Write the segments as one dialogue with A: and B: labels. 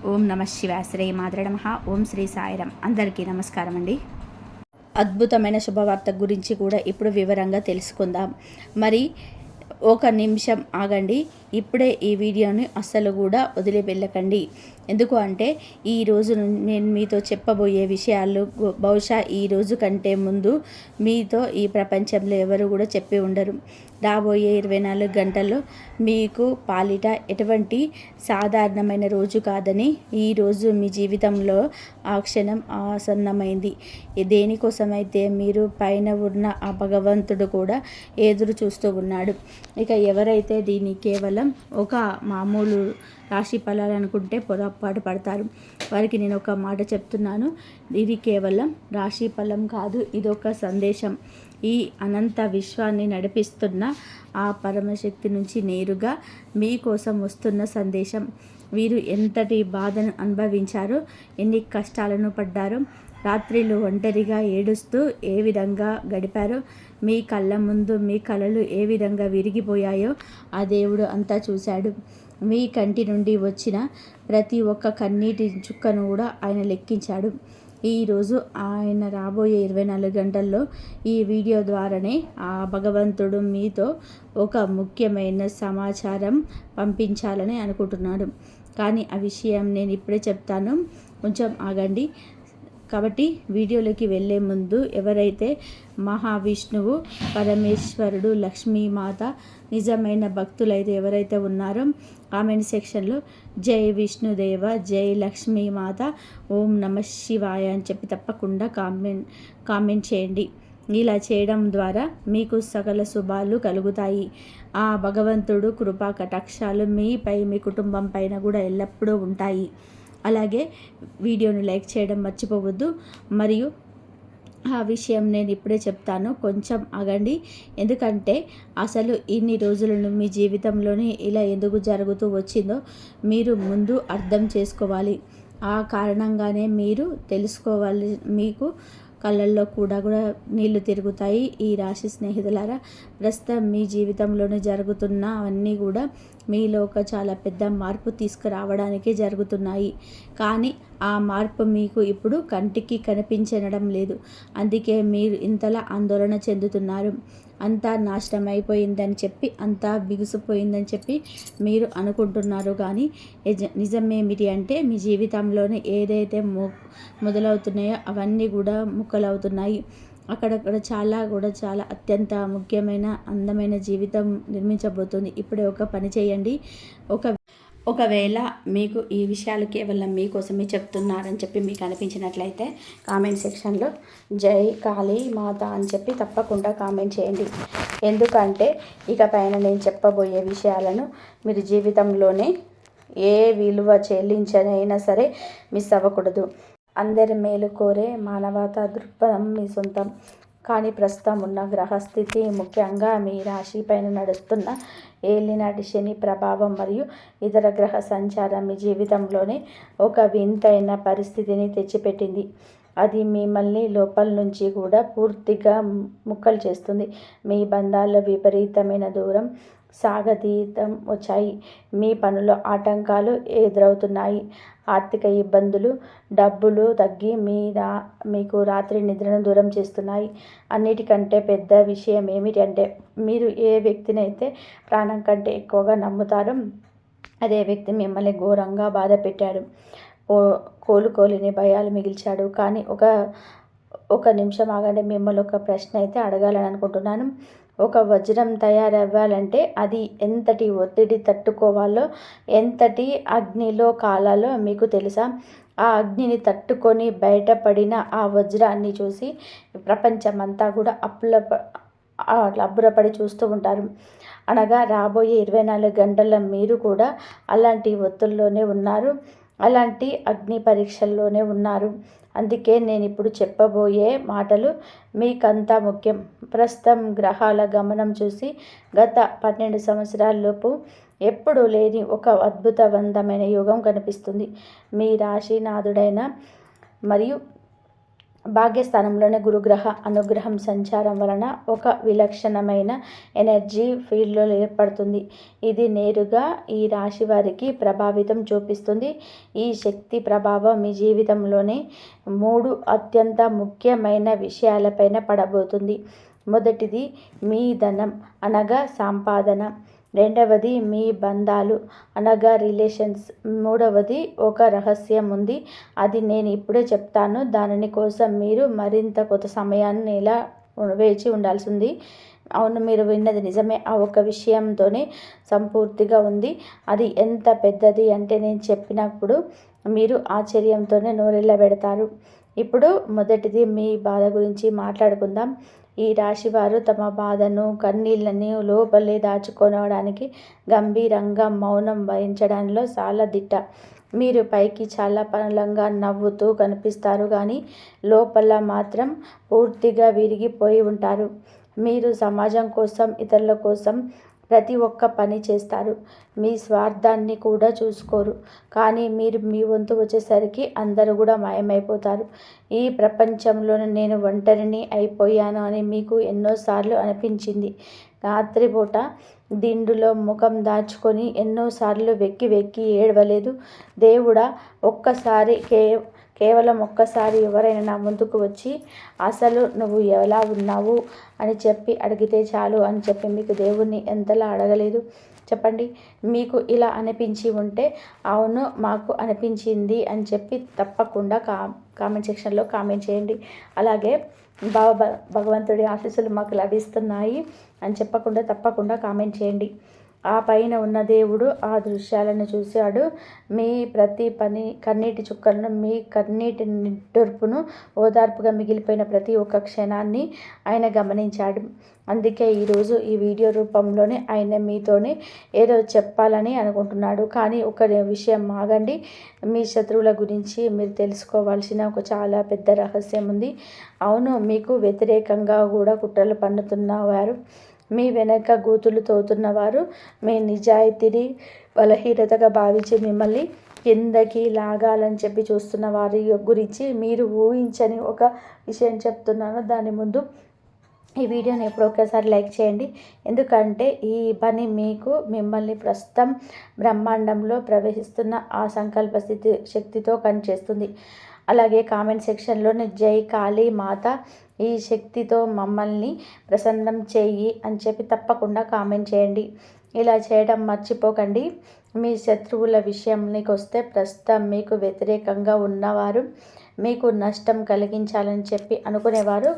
A: ఓం నమ శివాయ. శ్రీ మాత్రే నమః. ఓం శ్రీ సాయిరాం. అందరికీ నమస్కారం అండి. అద్భుతమైన శుభవార్త గురించి కూడా ఇప్పుడు వివరంగా తెలుసుకుందాం. మరి ఒక నిమిషం ఆగండి. ఇప్పుడే ఈ వీడియోని అస్సలు కూడా వదిలి వెళ్ళకండి. ఎందుకు అంటే ఈరోజు నేను మీతో చెప్పబోయే విషయాలు బహుశా ఈ రోజు కంటే ముందు మీతో ఈ ప్రపంచంలో ఎవరు కూడా చెప్పి ఉండరు. రాబోయే 24 గంటల్లో మీకు పాలిట ఎటువంటి సాధారణమైన రోజు కాదని, ఈరోజు మీ జీవితంలో ఆ క్షణం ఆసన్నమైంది. దేనికోసమైతే మీరు పైన ఉన్న ఆ భగవంతుడు కూడా ఎదురు చూస్తూ ఉన్నాడు. ఇక ఎవరైతే దీన్ని కేవలం ఒక మామూలు రాశి ఫలాలు అనుకుంటే పొరపాటు పడతారు. వారికి నేను ఒక మాట చెప్తున్నాను. ఇది కేవలం రాశి ఫలం కాదు, ఇదొక సందేశం. ఈ అనంత విశ్వాన్ని నడిపిస్తున్న ఆ పరమశక్తి నుంచి నేరుగా మీకోసం వస్తున్న సందేశం. వీరు ఎంతటి బాధను అనుభవించారో, ఎన్ని కష్టాలను పడ్డారో, రాత్రిళ్ళు ఒంటరిగా ఏడుస్తూ ఏ విధంగా గడిపారో, మీ కళ్ళ ముందు మీ కలలు ఏ విధంగా విరిగిపోయాయో ఆ దేవుడు అంతా చూశాడు. మీ కంటి నుండి వచ్చిన ప్రతి ఒక్క కన్నీటి చుక్కను కూడా ఆయన లెక్కించాడు. ఈరోజు ఆయన రాబోయే 24 గంటల్లో ఈ వీడియో ద్వారానే ఆ భగవంతుడు మీతో ఒక ముఖ్యమైన సమాచారం పంపించాలని అనుకుంటున్నాడు. కానీ ఆ విషయం నేను ఇప్పుడే చెప్తాను, కొంచెం ఆగండి. కాబట్టి వీడియోలోకి వెళ్ళే ముందు ఎవరైతే మహావిష్ణువు, పరమేశ్వరుడు, లక్ష్మీమాత నిజమైన భక్తులైతే ఎవరైతే ఉన్నారో కామెంట్ సెక్షన్లో జై విష్ణుదేవ, జై లక్ష్మీమాత, ఓం నమ శివాయ అని చెప్పి తప్పకుండా కామెంట్ చేయండి. ఇలా చేయడం ద్వారా మీకు సకల శుభాలు కలుగుతాయి. ఆ భగవంతుడు కృపా కటాక్షాలు మీపై, మీ కుటుంబం పైన కూడా ఎల్లప్పుడూ ఉంటాయి. అలాగే వీడియోను లైక్ చేయడం మర్చిపోవద్దు. మరియు ఆ విషయం నేను ఇప్పుడే చెప్తాను, కొంచెం ఆగండి. ఎందుకంటే అసలు ఇన్ని రోజులను మీ జీవితంలోని ఇలా ఎందుకు జరుగుతూ వచ్చిందో మీరు ముందు అర్థం చేసుకోవాలి. ఆ కారణంగానే మీరు తెలుసుకోవాలి. మీకు కళ్ళల్లో కూడా నీళ్లు తిరుగుతాయి. ఈ రాశి స్నేహితులారా, ప్రస్తుతం మీ జీవితంలోనే జరుగుతున్న అవన్నీ కూడా మీలో ఒక చాలా పెద్ద మార్పు తీసుకురావడానికే జరుగుతున్నాయి. కానీ ఆ మార్పు మీకు ఇప్పుడు కంటికి కనిపించడం లేదు. అందుకే మీరు ఇంతలా ఆందోళన చెందుతున్నారు. అంతా నాశనం అయిపోయిందని చెప్పి, అంతా బిగుసిపోయిందని చెప్పి మీరు అనుకుంటున్నారు. కానీ నిజమేమిటి అంటే మీ జీవితంలోనే ఏదైతే మొదలవుతున్నాయో అవన్నీ కూడా ముక్కలవుతున్నాయి. అక్కడక్కడ చాలా అత్యంత ముఖ్యమైన అందమైన జీవితం నిర్మించబోతుంది. ఇప్పుడే ఒక పని చేయండి. ఒకవేళ మీకు ఈ విషయాలు కేవలం మీకోసమే చెప్తున్నారని చెప్పి మీకు అనిపించినట్లయితే కామెంట్ సెక్షన్లో జై కాళీ మాత అని చెప్పి తప్పకుండా కామెంట్ చేయండి. ఎందుకంటే ఇక పైన నేను చెప్పబోయే విషయాలను మీరు జీవితంలోనే ఏ విలువ చెల్లించనైనా సరే మిస్ అవ్వకూడదు. అందరి మేలు కోరే మానవతా దృక్పథం మీ సొంతం. కానీ ప్రస్తుతం ఉన్న గ్రహస్థితి, ముఖ్యంగా మీ రాశి పైన నడుస్తున్న ఏలినాటి శని ప్రభావం మరియు ఇతర గ్రహ సంచారం మీ జీవితంలోనే ఒక వింతైన పరిస్థితిని తెచ్చిపెట్టింది. అది మిమ్మల్ని లోపల నుంచి కూడా పూర్తిగా ముక్కలు చేస్తుంది. మీ బంధాల్లో విపరీతమైన దూరం, సాగతీతం వచ్చాయి. మీ పనుల్లో ఆటంకాలు ఎదురవుతున్నాయి. ఆర్థిక ఇబ్బందులు, డబ్బులు తగ్గి మీకు రాత్రి నిద్రను దూరం చేస్తున్నాయి. అన్నిటికంటే పెద్ద విషయం ఏమిటి అంటే, మీరు ఏ వ్యక్తినైతే ప్రాణం కంటే ఎక్కువగా నమ్ముతారో అదే వ్యక్తి మిమ్మల్ని ఘోరంగా బాధ పెట్టాడు. కోలుకోలేని భయాలు మిగిల్చాడు. కానీ ఒక నిమిషం ఆగండి. మిమ్మల్ని ఒక ప్రశ్న అయితే అడగాలని అనుకుంటున్నాను. ఒక వజ్రం తయారవ్వాలంటే అది ఎంతటి ఒత్తిడి తట్టుకోవాలో, ఎంతటి అగ్నిలో కాలాలో మీకు తెలుసా? ఆ అగ్నిని తట్టుకొని బయటపడిన ఆ వజ్రాన్ని చూసి ప్రపంచమంతా కూడా అబ్బురపడి చూస్తూ ఉంటారు. అనగా రాబోయే 24 గంటల మీరు కూడా అలాంటి ఒత్తుల్లోనే ఉన్నారు, అలాంటి అగ్ని పరీక్షల్లోనే ఉన్నారు. అందుకే నేను ఇప్పుడు చెప్పబోయే మాటలు మీకంతా ముఖ్యం. ప్రస్తుతం గ్రహాల గమనం చూసి గత 12 సంవత్సరాలలోపు ఎప్పుడూ లేని ఒక అద్భుతవంతమైన యోగం కనిపిస్తుంది. మీ రాశినాథుడైన మరియు భాగ్యస్థానంలోనే గురుగ్రహ అనుగ్రహం సంచారం వలన ఒక విలక్షణమైన ఎనర్జీ ఫీల్డ్లో ఏర్పడుతుంది. ఇది నేరుగా ఈ రాశి వారికి ప్రభావితం చూపిస్తుంది. ఈ శక్తి ప్రభావం మీ జీవితంలోనే 3 అత్యంత ముఖ్యమైన విషయాలపైన పడబోతుంది. మొదటిది మీ ధనం అనగా సంపాదన. రెండవది మీ బంధాలు అనగా రిలేషన్స్. మూడవది ఒక రహస్యం ఉంది, అది నేను ఇప్పుడే చెప్తాను. దానిని కోసం మీరు మరింత కొంత సమయాన్ని ఇలా వేచి ఉండాల్సి ఉంది. అవును, మీరు విన్నది నిజమే. ఆ ఒక్క విషయంతోనే సంపూర్తిగా ఉంది. అది ఎంత పెద్దది అంటే నేను చెప్పినప్పుడు మీరు ఆశ్చర్యంతోనే నోరెళ్ళబెడతారు. ఇప్పుడు మొదటిది మీ బాధ గురించి మాట్లాడుకుందాం. ఈ రాశివారు తమ బాధను, కన్నీళ్ళని లోపలే దాచుకోవడానికి గంభీరంగా మౌనం వహించడంలో చాలా దిట్ట. మీరు పైకి చాలా బలంగా నవ్వుతూ కనిపిస్తారు, కానీ లోపల మాత్రం పూర్తిగా విరిగిపోయి ఉంటారు. మీరు సమాజం కోసం, ఇతరుల కోసం ప్రతి ఒక్క పని చేస్తారు. మీ స్వార్థాన్ని కూడా చూసుకోరు. కానీ మీరు మీ వంతు వచ్చేసరికి అందరూ కూడా మాయమైపోతారు. ఈ ప్రపంచంలోనే నేను ఒంటరిని అయిపోయాను అని మీకు ఎన్నోసార్లు అనిపించింది. రాత్రిపూట దిండులో ముఖం దాచుకొని ఎన్నోసార్లు వెక్కి వెక్కి ఏడవలేదు. దేవుడా, కేవలం ఒక్కసారి ఎవరైనా నా ముందుకు వచ్చి అసలు నువ్వు ఎలా ఉన్నావు అని చెప్పి అడిగితే చాలు అని చెప్పి మీకు దేవుణ్ణి ఎంతలా అడగలేదు చెప్పండి. మీకు ఇలా అనిపించి ఉంటే అవును మాకు అనిపించింది అని చెప్పి తప్పకుండా కామెంట్ సెక్షన్లో కామెంట్ చేయండి. అలాగే భగవంతుడి ఆశీస్సులు మాకు లభిస్తున్నాయి అని తప్పకుండా కామెంట్ చేయండి. ఆ పైన ఉన్న దేవుడు ఆ దృశ్యాలను చూశాడు. మీ ప్రతి కన్నీటి చుక్కలను, మీ కన్నీటి నిట్టూర్పును, ఓదార్పుగా మిగిలిపోయిన ప్రతి ఒక్క క్షణాన్ని ఆయన గమనించాడు. అందుకే ఈరోజు ఈ వీడియో రూపంలోనే ఆయన మీతోనే ఏదో చెప్పాలని అనుకుంటున్నాడు. కానీ ఒక విషయం ఆగండి. మీ శత్రువుల గురించి మీరు తెలుసుకోవాల్సిన ఒక చాలా పెద్ద రహస్యం ఉంది. అవును, మీకు వ్యతిరేకంగా కూడా కుట్రలు పన్నుతున్నవారు, మీ వెనక గూతులు తోతున్నవారు, మీ నిజాయితీని బలహీనతగా భావించి మిమ్మల్ని కిందకి లాగాలని చెప్పి చూస్తున్న వారి గురించి మీరు ఊహించని ఒక విషయం చెప్తున్నాను. దాని ముందు ఈ వీడియోని ఎప్పుడో ఒకసారి లైక్ చేయండి. ఎందుకంటే ఈ పని మిమ్మల్ని ప్రస్తుతం బ్రహ్మాండంలో ప్రవేశిస్తున్న ఆ సంకల్ప శక్తితో పనిచేస్తుంది. అలాగే కామెంట్ సెక్షన్లోనే జై కాళీ మాత, ఈ శక్తితో మమ్మల్ని ప్రసన్నం చేయి అని చెప్పి తప్పకుండా కామెంట్ చేయండి. ఇలా చేయడం మర్చిపోకండి. మీ శత్రువుల విషయానికి వస్తే ప్రస్తుతం మీకు వ్యతిరేకంగా ఉన్నవారు, మీకు నష్టం కలిగించాలని చెప్పి అనుకునేవారు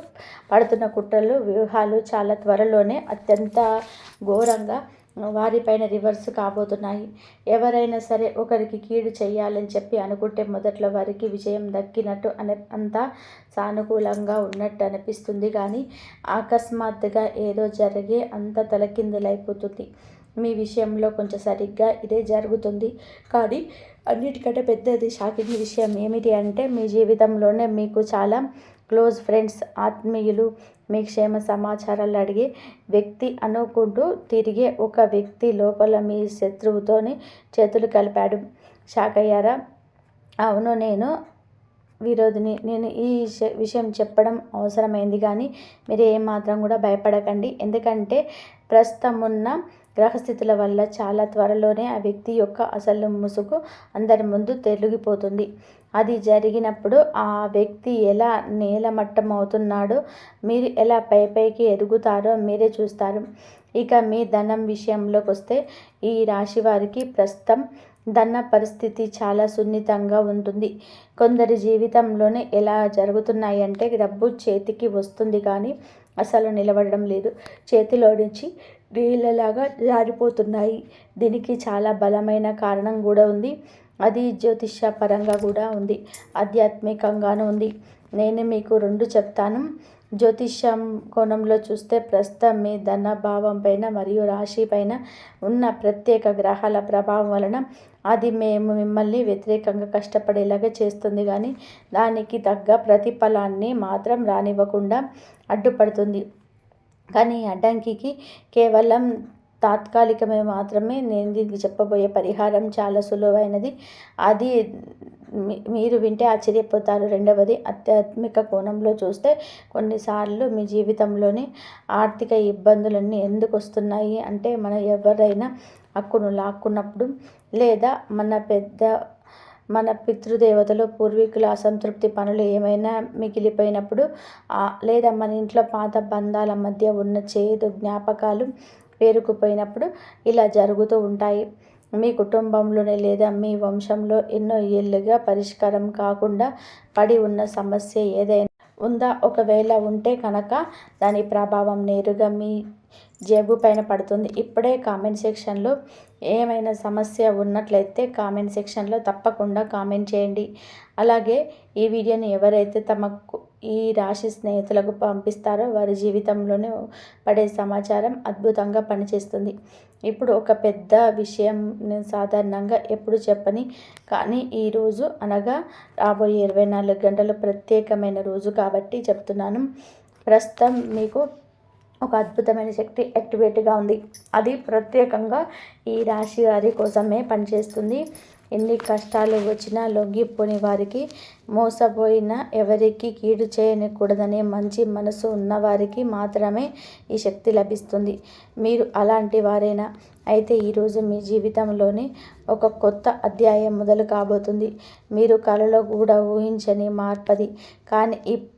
A: పడుతున్న కుట్రలు, వ్యూహాలు చాలా త్వరలోనే అత్యంత ఘోరంగా వారిపైన రివర్స్ కాబోతున్నాయి. ఎవరైనా సరే ఒకరికి కీడు చేయాలని చెప్పి అనుకుంటే మొదట్లో వారికి విజయం దక్కినట్టు అంతా సానుకూలంగా ఉన్నట్టు అనిపిస్తుంది, కానీ అకస్మాత్తుగా ఏదో జరిగి అంత తలకిందులైపోతుంది. మీ విషయంలో కొంచెం సరిగ్గా ఇదే జరుగుతుంది. కానీ అన్నిటికంటే పెద్దది షాకింగ్ విషయం ఏమిటి అంటే మీ జీవితంలోనే మీకు చాలా క్లోజ్ ఫ్రెండ్స్, ఆత్మీయులు, మీ క్షేమ సమాచారాలు అడిగే వ్యక్తి అనుకుంటూ తిరిగే ఒక వ్యక్తి లోపల మీ శత్రువుతోని చేతులు కలిపాడు. షాక్ అయ్యారా? అవును, నేను విరోధిని. నేను ఈ విషయం చెప్పడం అవసరమైంది, కానీ మీరు ఏమాత్రం కూడా భయపడకండి. ఎందుకంటే ప్రస్తుతం ఉన్న గ్రహస్థితుల వల్ల చాలా త్వరలోనే ఆ వ్యక్తి యొక్క అసలు ముసుగు అందరి ముందు తెలిగిపోతుంది. అది జరిగినప్పుడు ఆ వ్యక్తి ఎలా నేలమట్టం అవుతున్నాడో, మీరు ఎలా పైకి ఎదుగుతారో మీరే చూస్తారు. ఇక మీ ధనం విషయంలోకి వస్తే ఈ రాశి వారికి ప్రస్తుతం ధన పరిస్థితి చాలా సున్నితంగా ఉంటుంది. కొందరి జీవితంలోనే ఎలా జరుగుతున్నాయి అంటే డబ్బు చేతికి వస్తుంది, కానీ అసలు నిలబడడం లేదు. చేతిలో నుంచి నీళ్ళలాగా జారిపోతున్నాయి. దీనికి చాలా బలమైన కారణం కూడా ఉంది. అది జ్యోతిష్య పరంగా కూడా ఉంది, ఆధ్యాత్మికంగానూ ఉంది. నేను మీకు 2 చెప్తాను. జ్యోతిష్యం కోణంలో చూస్తే ప్రస్తుతం మీ ధన భావం పైన మరియు రాశి పైన ఉన్న ప్రత్యేక గ్రహాల ప్రభావం వలన అది మిమ్మల్ని వ్యతిరేకంగా కష్టపడేలాగా చేస్తుంది, కానీ దానికి తగ్గ ప్రతిఫలాన్ని మాత్రం రానివ్వకుండా అడ్డుపడుతుంది. కానీ అడ్డంకికి కేవలం తాత్కాలికమే మాత్రమే. నేను దీనికి చెప్పబోయే పరిహారం చాలా సులువైనది. అది మీరు వింటే ఆశ్చర్యపోతారు. రెండవది, ఆధ్యాత్మిక కోణంలో చూస్తే కొన్నిసార్లు మీ జీవితంలోని ఆర్థిక ఇబ్బందులన్నీ ఎందుకు వస్తున్నాయి అంటే, ఎవరైనా హక్కును లాక్కున్నప్పుడు, లేదా మన పితృదేవతలు, పూర్వీకుల అసంతృప్తి పనులు ఏమైనా మిగిలిపోయినప్పుడు, లేదా మన ఇంట్లో పాత బంధాల మధ్య ఉన్న చేదు జ్ఞాపకాలు పేరుకుపోయినప్పుడు ఇలా జరుగుతూ ఉంటాయి. మీ కుటుంబంలోనే లేదా మీ వంశంలో ఎన్నో ఏళ్ళుగా పరిష్కారం కాకుండా పడి ఉన్న సమస్య ఏదైనా ఉందా? ఒకవేళ ఉంటే కనుక దాని ప్రభావం నేరుగా మీ జేబు పైన పడుతుంది. ఇప్పుడే కామెంట్ సెక్షన్లో ఏమైనా సమస్య ఉన్నట్లయితే కామెంట్ సెక్షన్లో తప్పకుండా కామెంట్ చేయండి. అలాగే ఈ వీడియోని ఎవరైతే తమకు ఈ రాశి స్నేహితులకు పంపిస్తారో వారి జీవితంలోనే పడే సమాచారం అద్భుతంగా పనిచేస్తుంది. ఇప్పుడు ఒక పెద్ద విషయం నేను సాధారణంగా ఎప్పుడు చెప్పని, కానీ ఈరోజు అనగా రాబోయే 24 గంటలు ప్రత్యేకమైన రోజు కాబట్టి చెప్తున్నాను. ప్రస్తుతం మీకు ఒక అద్భుతమైన శక్తి యాక్టివేట్గా ఉంది. అది ప్రత్యేకంగా ఈ రాశి వారి కోసమే పనిచేస్తుంది. ఎన్ని కష్టాలు వచ్చినా లొంగిపోని వారికి, మోసపోయిన ఎవరికి కీడు చేయకూడదనే మంచి మనసు ఉన్నవారికి మాత్రమే ఈ శక్తి లభిస్తుంది. మీరు అలాంటి వారేనా? అయితే ఈరోజు మీ జీవితంలోనే ఒక కొత్త అధ్యాయం మొదలు కాబోతుంది. మీరు కలలో కూడా ఊహించని మార్పది. కానీ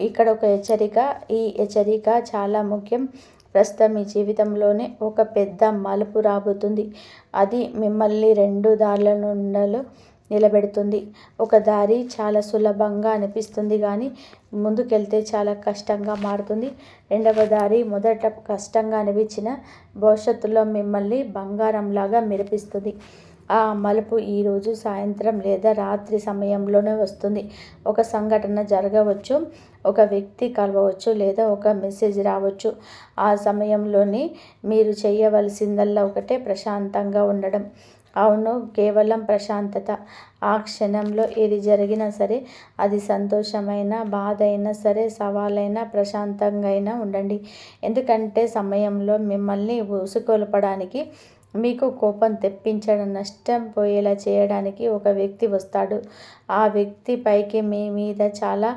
A: ఇక్కడ ఒక హెచ్చరిక. ఈ హెచ్చరిక చాలా ముఖ్యం. ప్రస్తుతం మీ జీవితంలోనే ఒక పెద్ద మలుపు రాబోతుంది. అది మిమ్మల్ని 2 దారుల నుండలు నిలబెడుతుంది. ఒక దారి చాలా సులభంగా అనిపిస్తుంది, కానీ ముందుకెళ్తే చాలా కష్టంగా మారుతుంది. రెండవ దారి మొదట కష్టంగా అనిపించిన భవిష్యత్తులో మిమ్మల్ని బంగారంలాగా మెరిపిస్తుంది. ఆ మలుపు ఈరోజు సాయంత్రం లేదా రాత్రి సమయంలోనే వస్తుంది. ఒక సంఘటన జరగవచ్చు, ఒక వ్యక్తి కలవచ్చు, లేదా ఒక మెసేజ్ రావచ్చు. ఆ సమయంలోనే మీరు చేయవలసిందల్లా ఒకటే, ప్రశాంతంగా ఉండడం. అవును, కేవలం ప్రశాంతత. ఆ క్షణంలో ఏది జరిగినా సరే, అది సంతోషమైన, బాధ అయినా సరే, సవాలైనా, ప్రశాంతంగా అయినా ఉండండి. ఎందుకంటే సమయంలో మిమ్మల్ని ఉసుకొల్పడానికి, మీకు కోపం తెప్పించడం, నష్టం పోయేలా చేయడానికి ఒక వ్యక్తి వస్తాడు. ఆ వ్యక్తి పైకి మీ మీద చాలా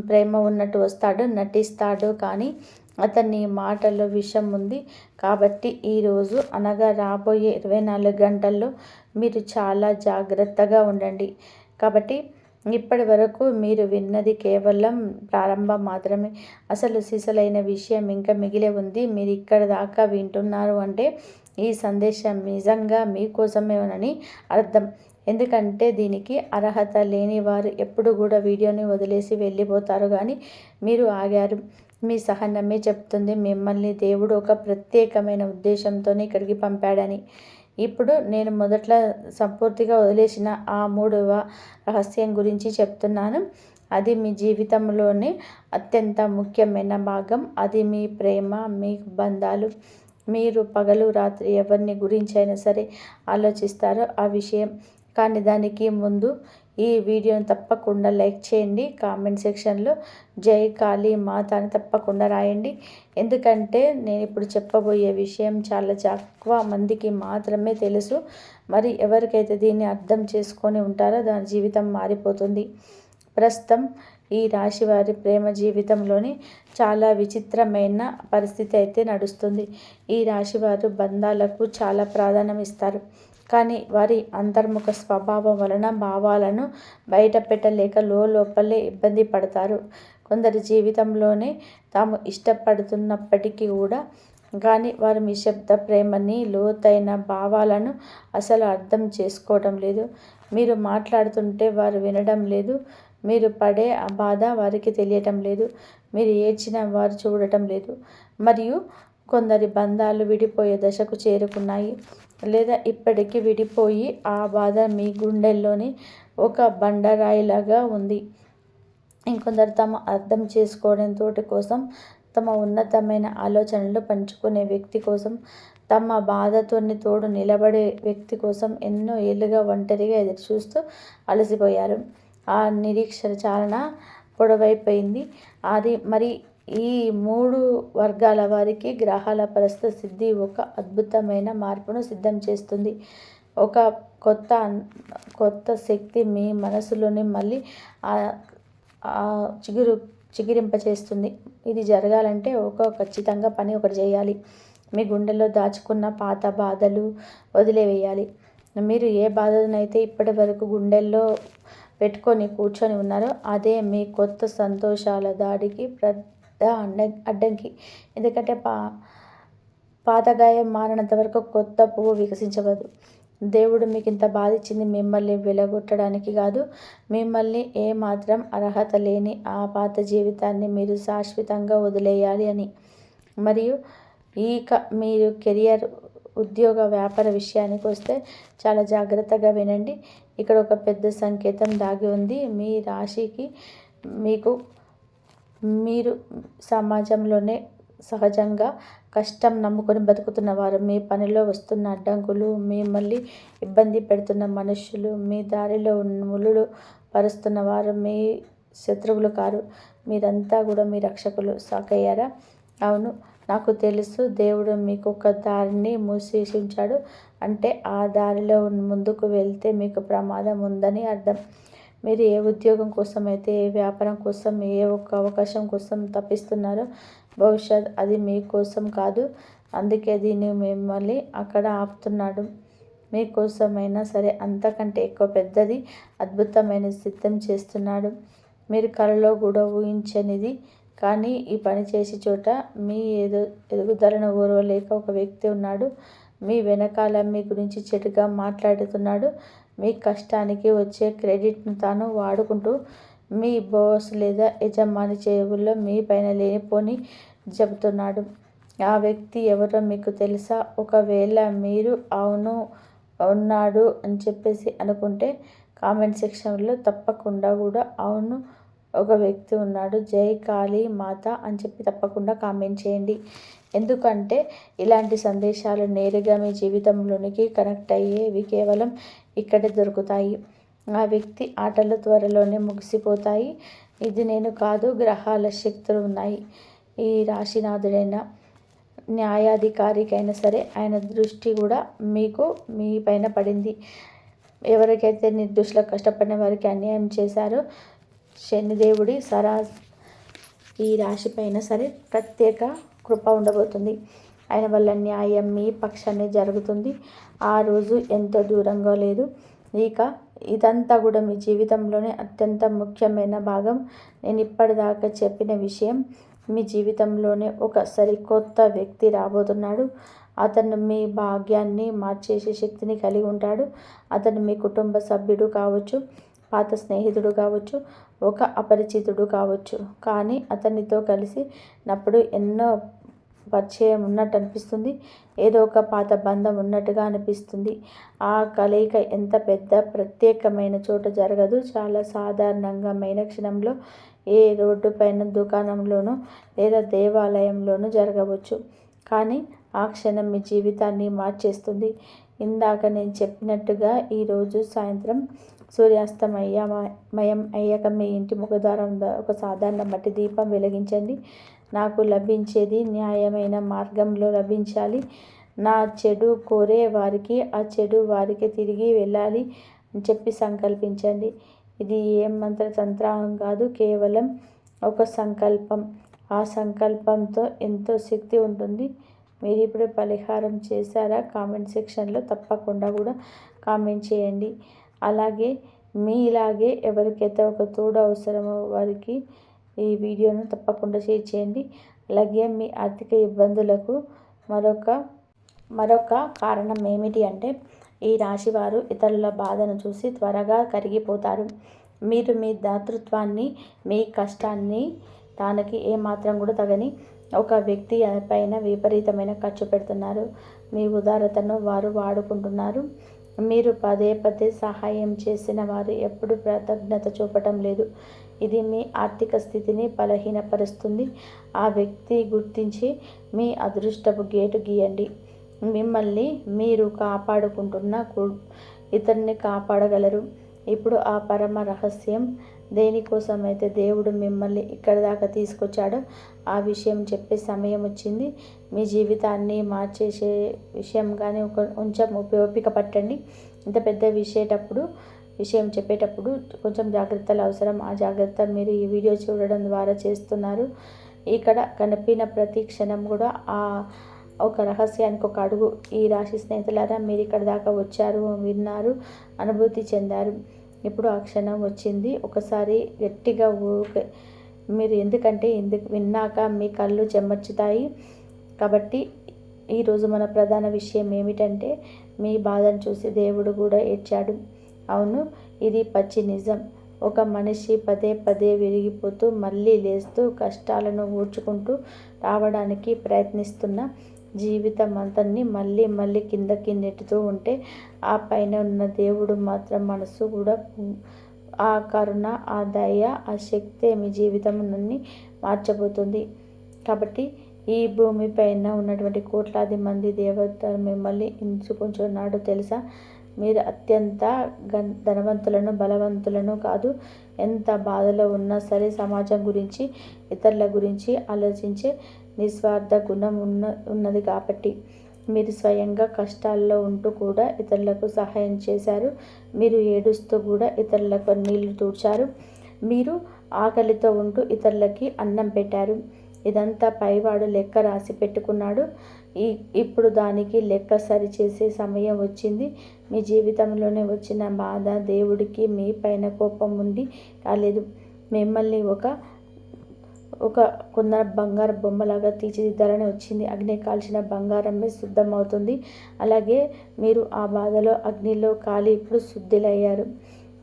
A: ప్రేమ ఉన్నట్టు వస్తాడు, నటిస్తాడు, కానీ అతని మాటల్లో విషం ఉంది. కాబట్టి ఈరోజు అనగా రాబోయే 24 గంటల్లో మీరు చాలా జాగ్రత్తగా ఉండండి. కాబట్టి ఇప్పటి వరకు మీరు విన్నది కేవలం ప్రారంభం మాత్రమే. అసలు సిసలైన విషయం ఇంకా మిగిలే ఉంది. మీరు ఇక్కడ దాకా వింటున్నారు అంటే ఈ సందేశం నిజంగా మీకోసమేనని అర్థం. ఎందుకంటే దీనికి అర్హత లేని వారు ఎప్పుడు కూడా వీడియోని వదిలేసి వెళ్ళిపోతారు, కానీ మీరు ఆగారు. మీ సహనమే చెప్తుంది మిమ్మల్ని దేవుడు ఒక ప్రత్యేకమైన ఉద్దేశంతోనే ఇక్కడికి పంపాడని. ఇప్పుడు నేను మొదట్లో సంపూర్తిగా వదిలేసిన ఆ 3వ రహస్యం గురించి చెప్తున్నాను. అది మీ జీవితంలోనే అత్యంత ముఖ్యమైన భాగం. అది మీ ప్రేమ, మీ బంధాలు. మీరు పగలు రాత్రి ఎవరిని గురించైనా సరే ఆలోచిస్తారో ఆ విషయం. కానీ దానికి ముందు ఈ వీడియోని తప్పకుండా లైక్ చేయండి. కామెంట్ సెక్షన్లో జై కాళీ మాత అని తప్పకుండా రాయండి. ఎందుకంటే నేను ఇప్పుడు చెప్పబోయే విషయం చాలా తక్కువ మందికి మాత్రమే తెలుసు. మరి ఎవరికైతే దీన్ని అర్థం చేసుకొని ఉంటారో దాని జీవితం మారిపోతుంది. ప్రస్తుతం ఈ రాశి వారి ప్రేమ జీవితంలోని చాలా విచిత్రమైన పరిస్థితి అయితే నడుస్తుంది. ఈ రాశి వారు బంధాలకు చాలా ప్రాధాన్యం ఇస్తారు, కానీ వారి అంతర్ముఖ స్వభావం వలన భావాలను బయట పెట్టలేక లోపలే ఇబ్బంది పడతారు. కొందరి జీవితంలోనే తాము ఇష్టపడుతున్నప్పటికీ కూడా, కానీ వారు మీ శబ్ద ప్రేమని, లోతైన భావాలను అసలు అర్థం చేసుకోవడం లేదు. మీరు మాట్లాడుతుంటే వారు వినడం లేదు. మీరు పడే ఆ బాధ వారికి తెలియటం లేదు. మీరు ఏడ్చిన వారు చూడటం లేదు. మరియు కొందరి బంధాలు విడిపోయే దశకు చేరుకున్నాయి, లేదా ఇప్పటికీ విడిపోయి ఆ బాధ మీ గుండెల్లోని ఒక బండరాయిలాగా ఉంది. ఇంకొందరు తమ అర్థం చేసుకోవడం తోటి కోసం, తమ ఉన్నతమైన ఆలోచనలు పంచుకునే వ్యక్తి కోసం, తమ బాధతోని తోడు నిలబడే వ్యక్తి కోసం ఎన్నో ఏళ్ళుగా ఒంటరిగా ఎదురుచూస్తూ అలసిపోయారు. ఆ నిరీక్షణ చాలా పొడవైపోయింది. అది మరి ఈ 3 వర్గాల వారికి గ్రహాల ప్రస్తుత సిద్ధి ఒక అద్భుతమైన మార్పును సిద్ధం చేస్తుంది. ఒక కొత్త కొత్త శక్తి మీ మనసులోని మళ్ళీ చిగురింపచేస్తుంది. ఇది జరగాలంటే ఖచ్చితంగా పని ఒకటి చేయాలి. మీ గుండెల్లో దాచుకున్న పాత బాధలు వదిలివేయాలి. మీరు ఏ బాధనైతే ఇప్పటి వరకు గుండెల్లో పెట్టుకొని కూర్చొని ఉన్నారో అదే మీ కొత్త సంతోషాల దాడికి పెద్ద అడ్డంకి. ఎందుకంటే పాత గాయం మారినంత వరకు కొత్త పువ్వు వికసించవద్దు. దేవుడు మీకు ఇంత బాధ ఇచ్చింది మిమ్మల్ని వెలగొట్టడానికి కాదు, మిమ్మల్ని ఏమాత్రం అర్హత లేని ఆ పాత జీవితాన్ని మీరు శాశ్వతంగా వదిలేయాలి అని. మరియు మీరు కెరియర్, ఉద్యోగ, వ్యాపార విషయానికి వస్తే చాలా జాగ్రత్తగా వినండి. ఇక్కడ ఒక పెద్ద సంకేతం దాగి ఉంది. మీ రాశికి మీరు సమాజంలోనే సహజంగా కష్టం నమ్ముకొని బతుకుతున్నవారు, మీ పనిలో వస్తున్న అడ్డంకులు, మిమ్మల్ని ఇబ్బంది పెడుతున్న మనుషులు, మీ దారిలో ముళ్ళు పరుస్తున్నవారు మీ శత్రువులు కారు. మీరంతా కూడా మీ రక్షకులు. షాక్ అయ్యారా? అవును, నాకు తెలుసు. దేవుడు మీకు ఒక దారిని మూసేసి ఉంచాడు. అంటే ఆ దారిలో ముందుకు వెళ్తే మీకు ప్రమాదం ఉందని అర్థం. మీరు ఏ ఉద్యోగం కోసం అయితే, ఏ వ్యాపారం కోసం, ఏ ఒక్క అవకాశం కోసం తప్పిస్తున్నారో బహుశా అది మీకోసం కాదు. అందుకే దీన్ని మిమ్మల్ని అక్కడ ఆపుతున్నాడు. మీకోసమైనా సరే అంతకంటే ఎక్కువ పెద్దది, అద్భుతమైన సిద్ధం చేస్తున్నాడు. మీరు కలలో కూడా ఊహించనిది. కానీ ఈ పని చేసే చోట మీ ఎదుగుదలను ఓర్వలేక ఒక వ్యక్తి ఉన్నాడు. మీ వెనకాల మీ గురించి చెడుగా మాట్లాడుతున్నాడు. మీ కష్టానికి వచ్చే క్రెడిట్ను తాను వాడుకుంటూ మీ బాస్ లేదా యజమాని చెవుల్లో మీ పైన లేనిపోని చెబుతున్నాడు. ఆ వ్యక్తి ఎవరో మీకు తెలుసా? ఒకవేళ మీరు అవును ఉన్నాడు అని చెప్పేసి అనుకుంటే కామెంట్ సెక్షన్లో తప్పకుండా కూడా అవును ఒక వ్యక్తి ఉన్నాడు, జై కాళీ మాత అని చెప్పి తప్పకుండా కామెంట్ చేయండి. ఎందుకంటే ఇలాంటి సందేశాలు నేరుగా మీ జీవితంలోనికి కనెక్ట్ అయ్యేవి కేవలం ఇక్కడే దొరుకుతాయి. ఆ వ్యక్తి ఆటలు త్వరలోనే ముగిసిపోతాయి. ఇది నేను కాదు, గ్రహాల శక్తులు ఉన్నాయి. ఈ రాశినాథుడైన న్యాయాధికారికైనా సరే ఆయన దృష్టి కూడా మీ పైన పడింది. ఎవరికైతే నిర్దోషులకు కష్టపడిన వారికి అన్యాయం చేశారో శనిదేవుడి ఈ రాశి పైన సరే ప్రత్యేక కృప ఉండబోతుంది. ఆయన వల్ల న్యాయం మీ పక్షాన్ని జరుగుతుంది. ఆ రోజు ఎంతో దూరంగా లేదు. ఇదంతా కూడా మీ జీవితంలోనే అత్యంత ముఖ్యమైన భాగం. నేను ఇప్పటిదాకా చెప్పిన విషయం, మీ జీవితంలోనే ఒక సరికొత్త వ్యక్తి రాబోతున్నాడు. అతను మీ భాగ్యాన్ని మార్చేసే శక్తిని కలిగి ఉంటాడు. అతను మీ కుటుంబ సభ్యుడు కావచ్చు, పాత స్నేహితుడు కావచ్చు, ఒక అపరిచితుడు కావచ్చు. కానీ అతనితో కలిసినప్పుడు ఎన్నో పరిచయం ఉన్నట్టు అనిపిస్తుంది. ఏదో ఒక పాత బంధం ఉన్నట్టుగా అనిపిస్తుంది. ఆ కలయిక ఎంత పెద్ద ప్రత్యేకమైన చోట జరగదు. చాలా సాధారణమైన క్షణంలో ఏ రోడ్డు పైన, దుకాణంలోనూ లేదా దేవాలయంలోనూ జరగవచ్చు. కానీ ఆ క్షణం మీ జీవితాన్ని మార్చేస్తుంది. ఇందాక నేను చెప్పినట్టుగా ఈరోజు సాయంత్రం సూర్యాస్తమయం అయ్యాక మీ ఇంటి ముఖద్వారం ఒక సాధారణ మట్టి దీపం వెలిగించండి. నాకు లభించేది న్యాయమైన మార్గంలో లభించాలి. నా చెడు కోరే వారికి ఆ చెడు వారికి తిరిగి వెళ్ళాలి అని చెప్పి సంకల్పించండి. ఇది ఏం మంత్రతంత్రం కాదు, కేవలం ఒక సంకల్పం. ఆ సంకల్పంతో ఎంతో శక్తి ఉంటుంది. మీరు ఇప్పుడు పరిహారం చేశారా? కామెంట్ సెక్షన్లో తప్పకుండా కూడా కామెంట్ చేయండి. అలాగే మీలాగే ఎవరికైతే ఒక తోడు అవసరమో వారికి ఈ వీడియోను తప్పకుండా షేర్ చేయండి. అలాగే మీ ఆర్థిక ఇబ్బందులకు మరొక కారణం ఏమిటి అంటే, ఈ రాశి వారు ఇతరుల బాధను చూసి త్వరగా కరిగిపోతారు. మీరు మీ దాతృత్వాన్ని, మీ కష్టాన్ని దానికి ఏమాత్రం కూడా తగని ఒక వ్యక్తి పైన విపరీతమైన ఖర్చు పెడుతున్నారు. మీ ఉదారతను వారు వాడుకుంటున్నారు. మీరు పదే పదే సహాయం చేసిన వారు ఎప్పుడు కృతజ్ఞత చూపటం లేదు. ఇది మీ ఆర్థిక స్థితిని బలహీనపరుస్తుంది. ఆ వ్యక్తి గుర్తించి మీ అదృష్టపు గేటు గీయండి. మిమ్మల్ని మీరు కాపాడుకుంటున్న ఇతరుని కాపాడగలరు. ఇప్పుడు ఆ పరమ రహస్యం దేనికోసమైతే దేవుడు మిమ్మల్ని ఇక్కడి దాకా తీసుకొచ్చాడో ఆ విషయం చెప్పే సమయం వచ్చింది. మీ జీవితాన్ని మార్చేసే విషయం కానీ కొంచెం ఓపిక పట్టండి. ఇంత పెద్ద విషయం చెప్పేటప్పుడు కొంచెం జాగ్రత్తలు అవసరం. ఆ జాగ్రత్త మీరు ఈ వీడియో చూడడం ద్వారా చేస్తున్నారు. ఇక్కడ కనిపిన ప్రతి క్షణం కూడా ఒక రహస్యానికి ఒక అడుగు. ఈ రాశి స్నేహితులారా, మీరు ఇక్కడ దాకా వచ్చారు, విన్నారు, అనుభూతి చెందారు. ఇప్పుడు ఆ క్షణం వచ్చింది. ఒకసారి గట్టిగా మీరు ఎందుకంటే విన్నాక మీ కళ్ళు చెమర్చుతాయి. కాబట్టి ఈరోజు మన ప్రధాన విషయం ఏమిటంటే, మీ బాధను చూసి దేవుడు కూడా ఏడ్చాడు. అవును, ఇది పచ్చి నిజం. ఒక మనిషి పదే పదే విరిగిపోతూ మళ్ళీ లేస్తూ కష్టాలను ఊడ్చుకుంటూ రావడానికి ప్రయత్నిస్తున్న జీవితం అంతన్ని మళ్ళీ మళ్ళీ కిందకి నెట్టుతూ ఉంటే, ఆ పైన ఉన్న దేవుడు మాత్రం మనసు కూడా ఆ కరుణ, ఆ దయ, ఆ శక్తే మీ జీవితం నన్ను మార్చబోతుంది. కాబట్టి ఈ భూమిపైన ఉన్నటువంటి కోట్లాది మంది దేవతలు మిమ్మల్ని ఎంచుకుంటున్నాడు తెలుసా? మీరు అత్యంత ధనవంతులను, బలవంతులను కాదు. ఎంత బాధలో ఉన్నా సరే సమాజం గురించి, ఇతరుల గురించి ఆలోచించే నిస్వార్థ గుణం ఉన్నది కాబట్టి మీరు స్వయంగా కష్టాల్లో ఉంటూ కూడా ఇతరులకు సహాయం చేశారు. మీరు ఏడుస్తూ కూడా ఇతరులకు నీళ్లు తూడ్చారు. మీరు ఆకలితో ఉంటూ ఇతరులకి అన్నం పెట్టారు. ఇదంతా పైవాడు లెక్క రాసి పెట్టుకున్నాడు. ఇప్పుడు దానికి లెక్క సరిచేసే సమయం వచ్చింది. మీ జీవితంలోనే వచ్చిన బాధ దేవుడికి మీ పైన కోపం ఉండి రాలేదు. మిమ్మల్ని ఒక కొందరు బంగారు బొమ్మలాగా తీర్చిదిద్దాలని వచ్చింది. అగ్ని కాల్చిన బంగారమే శుద్ధమవుతుంది. అలాగే మీరు ఆ బాధలో అగ్నిలో కాలి ఇప్పుడు శుద్ధులయ్యారు.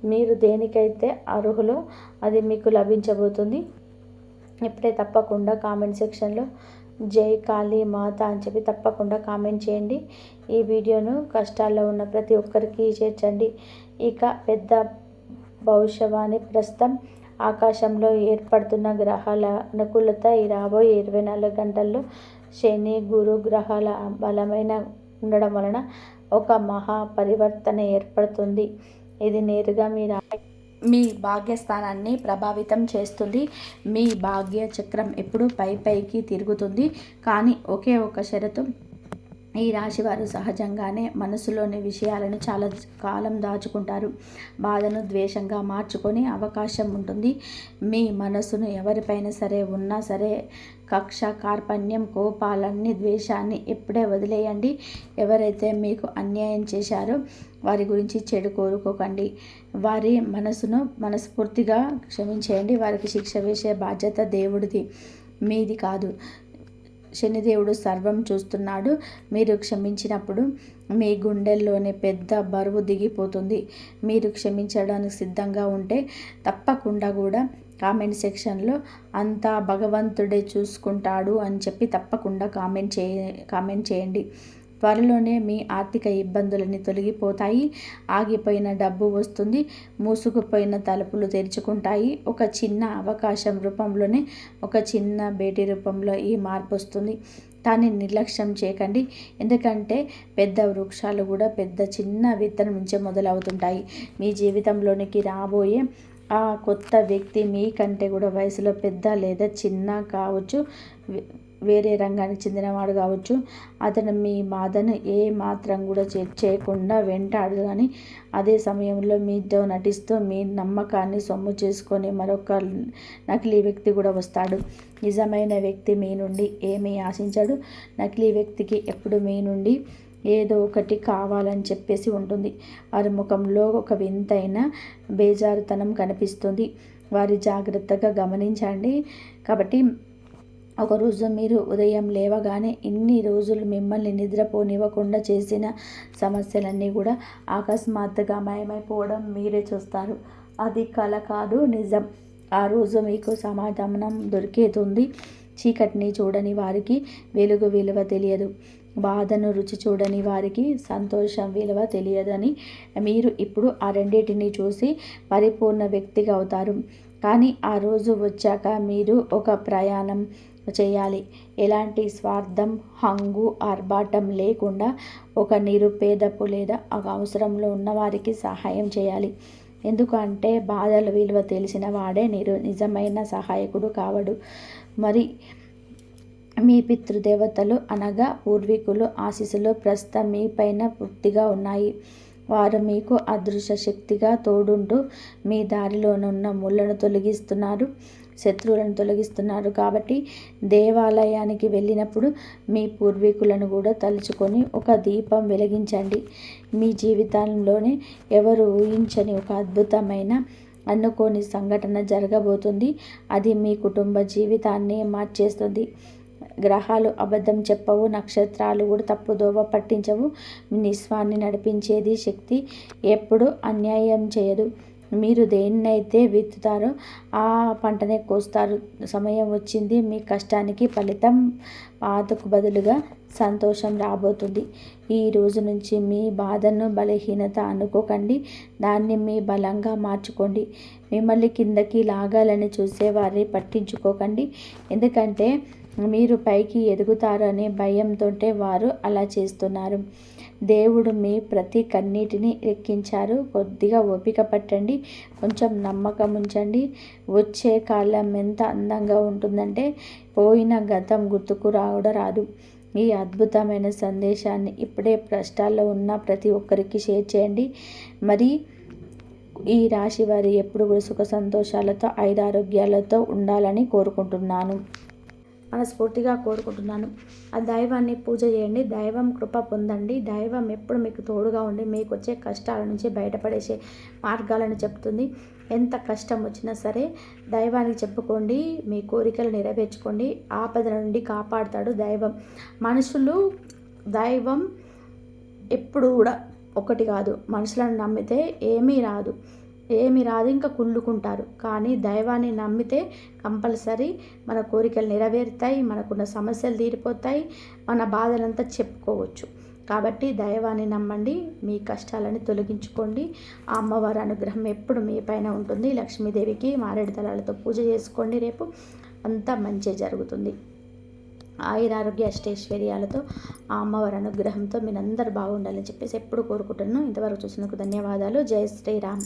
A: మీరు దేనికైతే అర్హులో అది మీకు లభించబోతుంది. ఇప్పుడే తప్పకుండా కామెంట్ సెక్షన్లో జై కాళీ మాత అని చెప్పి తప్పకుండా కామెంట్ చేయండి. ఈ వీడియోను కష్టాల్లో ఉన్న ప్రతి ఒక్కరికి చేర్చండి. ఇక పెద్ద భవిష్యవాణి ప్రస్తుతం ఆకాశంలో ఏర్పడుతున్న గ్రహాల అనుకూలత ఈ రాబోయే 24 గంటల్లో శని, గురు గ్రహాల బలమైన ఉండడం వలన ఒక మహా పరివర్తన ఏర్పడుతుంది. ఇది నేరుగా మీ భాగ్యస్థానాన్ని ప్రభావితం చేస్తుంది. మీ భాగ్య చక్రం ఎప్పుడు పైకి తిరుగుతుంది. కానీ ఒకే ఒక షరతు, ఈ రాశివారు సహజంగానే మనసులోని విషయాలను చాలా కాలం దాచుకుంటారు. బాధను ద్వేషంగా మార్చుకొని అవకాశం ఉంటుంది. మీ మనసును ఎవరిపైన సరే ఉన్నా సరే కక్ష, కార్పణ్యం, కోపాలన్నీ, ద్వేషాన్ని ఎప్పుడే వదిలేయండి. ఎవరైతే మీకు అన్యాయం చేశారో వారి గురించి చెడు కోరుకోకండి. వారి మనసును మనస్ఫూర్తిగా క్షమించేయండి. వారికి శిక్ష వేసే బాధ్యత దేవుడిది, మీది కాదు. శనిదేవుడు సర్వం చూస్తున్నాడు. మీరు క్షమించినప్పుడు మీ గుండెల్లోనే పెద్ద బరువు దిగిపోతుంది. మీరు క్షమించడానికి సిద్ధంగా ఉంటే తప్పకుండా కూడా కామెంట్ సెక్షన్లో అంతా భగవంతుడే చూసుకుంటాడు అని చెప్పి తప్పకుండా కామెంట్ చేయండి. త్వరలోనే మీ ఆర్థిక ఇబ్బందులన్నీ తొలగిపోతాయి. ఆగిపోయిన డబ్బు వస్తుంది. మూసుకుపోయిన తలుపులు తెరుచుకుంటాయి. ఒక చిన్న అవకాశం రూపంలోనే, ఒక చిన్న భేటీ రూపంలో ఈ మార్పు వస్తుంది. దాన్ని నిర్లక్ష్యం చేయకండి. ఎందుకంటే పెద్ద వృక్షాలు కూడా చిన్న విత్తనం నుంచే మొదలవుతుంటాయి. మీ జీవితంలోనికి రాబోయే ఆ కొత్త వ్యక్తి మీకంటే కూడా వయసులో పెద్ద లేదా చిన్న కావచ్చు, వేరే రంగానికి చెందినవాడు కావచ్చు. అతను మీ బాధను ఏ మాత్రం కూడా చేయకుండా వెంటాడు. కానీ అదే సమయంలో మీతో నటిస్తూ మీ నమ్మకాన్ని సొమ్ము చేసుకొని మరొక నకిలీ వ్యక్తి కూడా వస్తాడు. నిజమైన వ్యక్తి మీ నుండి ఏమీ ఆశించడు. నకిలీ వ్యక్తికి ఎప్పుడు మీ నుండి ఏదో ఒకటి కావాలని చెప్పేసి ఉంటుంది. వారి ముఖంలో ఒక వింతైన బేజారుతనం కనిపిస్తుంది. వారి జాగ్రత్తగా గమనించండి. కాబట్టి ఒకరోజు మీరు ఉదయం లేవగానే ఇన్ని రోజులు మిమ్మల్ని నిద్రపోనివ్వకుండా చేసిన సమస్యలన్నీ కూడా అకస్మాత్తుగా మాయమైపోవడం మీరే చూస్తారు. అది కల కాదు, నిజం. ఆ రోజు మీకు సమాధానం దొరికేతుంది. చీకటిని చూడని వారికి వెలుగు విలువ తెలియదు. బాధను రుచి చూడని వారికి సంతోషం విలువ తెలియదని మీరు ఇప్పుడు ఆ రెండింటిని చూసి పరిపూర్ణ వ్యక్తిగా అవుతారు. కానీ ఆ రోజు వచ్చాక మీరు ఒక ప్రయాణం చేయాలి. ఎలాంటి స్వార్థం, హంగు, ఆర్భాటం లేకుండా ఒక నిరుపేదపు లేదా అవసరంలో ఉన్న వారికి సహాయం చేయాలి. ఎందుకంటే బాధల విలువ తెలిసిన వాడే నిజమైన సహాయకుడు కావడు. మరి మీ పితృదేవతలు అనగా పూర్వీకులు ఆశీస్సులు ప్రస్తుతం మీ పైన పూర్తిగా ఉన్నాయి. వారు మీకు అదృశ్య శక్తిగా తోడుంటూ మీ దారిలోనున్న ముళ్ళను తొలగిస్తున్నారు, శత్రువులను తొలగిస్తున్నారు. కాబట్టి దేవాలయానికి వెళ్ళినప్పుడు మీ పూర్వీకులను కూడా తలుచుకొని ఒక దీపం వెలిగించండి. మీ జీవితంలోనే ఎవరు ఊహించని ఒక అద్భుతమైన అనుకోని సంఘటన జరగబోతుంది. అది మీ కుటుంబ జీవితాన్ని మార్చేస్తుంది. గ్రహాలు అబద్ధం చెప్పవు, నక్షత్రాలు కూడా తప్పుదోవ పట్టించవు. నిస్వాన్ని నడిపించేది శక్తి ఎప్పుడు అన్యాయం చేయదు. మీరు దేన్నైతే విత్తుతారో ఆ పంటనే కోస్తారు. సమయం వచ్చింది, మీ కష్టానికి ఫలితం బాధకు బదులుగా సంతోషం రాబోతుంది. ఈ రోజు నుంచి మీ బాధను బలహీనత అనుకోకండి, దాన్ని మీ బలంగా మార్చుకోండి. మిమ్మల్ని కిందకి లాగాలని చూసేవారిని పట్టించుకోకండి, ఎందుకంటే మీరు పైకి ఎదుగుతారనే భయంతో వారు అలా చేస్తున్నారు. దేవుడు మీ ప్రతి కన్నీటిని ఎక్కించారు. కొద్దిగా ఓపిక పట్టండి, కొంచెం నమ్మకం ఉంచండి. వచ్చే కాలం ఎంత అందంగా ఉంటుందంటే పోయిన గతం గుర్తుకు రాదు. ఈ అద్భుతమైన సందేశాన్ని ఇప్పుడే కష్టాల్లో ఉన్న ప్రతి ఒక్కరికి షేర్ చేయండి. మరి ఈ రాశి వారి ఎప్పుడు కూడా సుఖ సంతోషాలతో ఆయురారోగ్యాలతో ఉండాలని కోరుకుంటున్నాను, మనస్ఫూర్తిగా కోరుకుంటున్నాను. ఆ దైవాన్ని పూజ చేయండి, దైవం కృప పొందండి. దైవం ఎప్పుడు మీకు తోడుగా ఉండి మీకు వచ్చే కష్టాల నుంచి బయటపడేసే మార్గాలను చెప్తుంది. ఎంత కష్టం వచ్చినా సరే దైవానికి చెప్పుకోండి, మీ కోరికలు నెరవేర్చుకోండి. ఆపద నుండి కాపాడుతాడు దైవం. మనుషులు దైవం ఎప్పుడు కూడా ఒకటి కాదు. మనుషులను నమ్మితే ఏమీ రాదు, ఇంకా కుళ్ళుకుంటారు. కానీ దైవాన్ని నమ్మితే కంపల్సరీ మన కోరికలు నెరవేరుతాయి, మనకున్న సమస్యలు తీరిపోతాయి, మన బాధలంతా చెప్పుకోవచ్చు. కాబట్టి దైవాన్ని నమ్మండి, మీ కష్టాలని తొలగించుకోండి. ఆ అమ్మవారి అనుగ్రహం ఎప్పుడు మీ పైన ఉంటుంది. లక్ష్మీదేవికి మారేడు దళాలతో పూజ చేసుకోండి. రేపు అంతా మంచి జరుగుతుంది. ఆయురారోగ్య అష్టైశ్వర్యాలతో ఆ అమ్మవారి అనుగ్రహంతో మీరందరూ బాగుండాలని చెప్పేసి ఎప్పుడు కోరుకుంటున్నాను. ఇంతవరకు చూసినందుకు ధన్యవాదాలు. జై శ్రీరామ్.